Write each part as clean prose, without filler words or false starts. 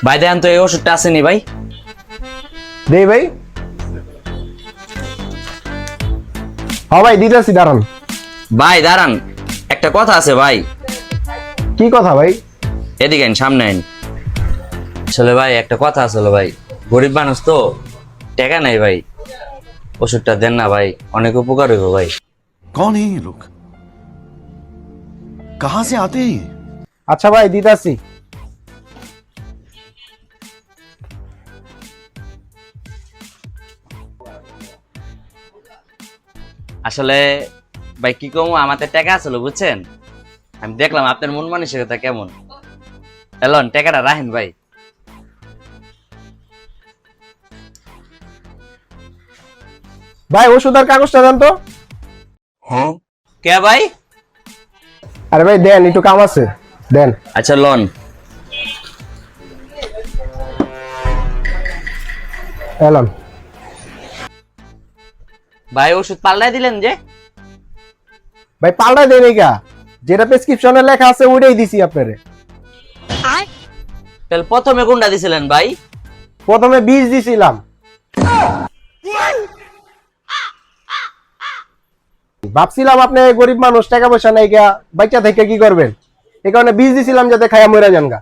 ভাই দেন তো এই ওষুধটা আসেনি ভাই। দে ভাই। হ্যাঁ ভাই দিতেছি, দাঁড়ান। ভাই দাঁড়ান, একটা কথা আছে ভাই। কি কথা ভাই? এদিকে আইন, সামনে আইন। আসলে ভাই একটা কথা আসলে ভাই, গরিব মানুষ তো, টাকা নাই ভাই, ওষুধটা দেন না ভাই, অনেক উপকার হইব ভাই। कौन है ये लोग? कहां से आते हैं ये? আচ্ছা ভাই দিতেছি। আসলে ভাই কি কমু, আমাদের টাকা আসলো বুঝছেন, আমি দেখলাম আপনার মন মানসিকতা কেমন। এলন টাকাটা রাখেন ভাই। ভাই ওষুধ আর কাগজটা দেন তো। কে ভাই? আরে ভাই দেন, একটু কাম আছে, দেন। আচ্ছা লন। এলাম। ভাই ওষুধ পাল্টাই দিলেন যে? ভাই পাল্টাই দেন এইটা, যেটা প্রেসক্রিপশনে লেখা আছে ওইটাই দিছি আপনারে। তাহলে প্রথমে কোনটা দিছিলেন ভাই? প্রথমে 20 দিছিলাম। ভাবছিলাম আপনি গরিব মানুষ, টাকা পয়সা নাই গা, বাচ্চা থেকে কি করবেন, এই কারণে 20 দিছিলাম যাতে খায়া মরে যান গা।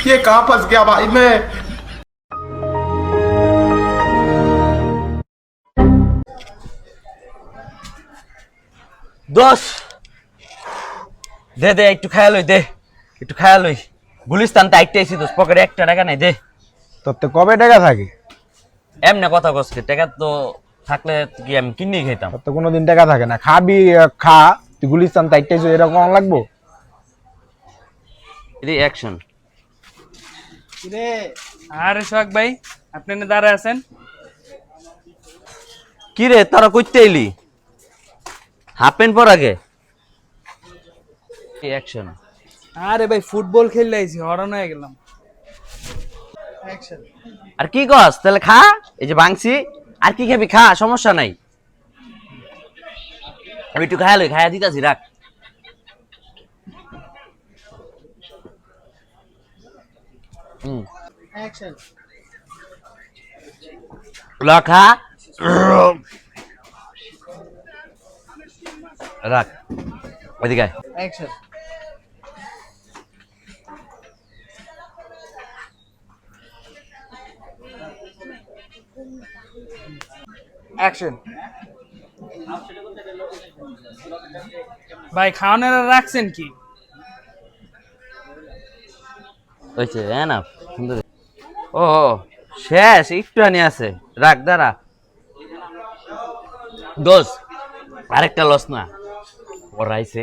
ये कहां फंस गया भाई मैं? দোষ দে দে, একটু খায়া লই, দে একটু খায়া লই। গুলিস্তান তো আইটাইছি দোষ, পকেটে একটা টাকা নাই, দে। তোর তো কবে টাকা থাকে? এমনি কথা কসকে, টাকা তো থাকলে কি আমি কিনে খেতাম। তোর তো কোনোদিন টাকা থাকে না, খাবি খা, তুই গুলিস্তান তাইটাইছো এরকম লাগবো? এদি অ্যাকশন। আরে সোহাগ ভাই, আপনি না দাঁড়ায় আছেন? কি রে তারা কইতে এলি? হাফ প্যান্ট পর আগে অ্যাকশন। আরে ভাই ফুটবল খেললে আইছি, হরান হয়ে গেলাম। আর কি কস, তাহলে খা, এই যে ভাঙছি, আর কি খাবি খা, সমস্যা নাই। আমি একটু খায়া লই, খায়া দিতাছি, রাখ। খা, রাখ, ওইদিকে আয়। অ্যাকশন। ভাই খাওয়ানোর রাখছেন কি? হয়েছে এনাফ, সুন্দর। ও শেষ, একটু আনি আছে, রাখ, দাঁড়া। দোষ আরেকটা লস না, ওরাইছে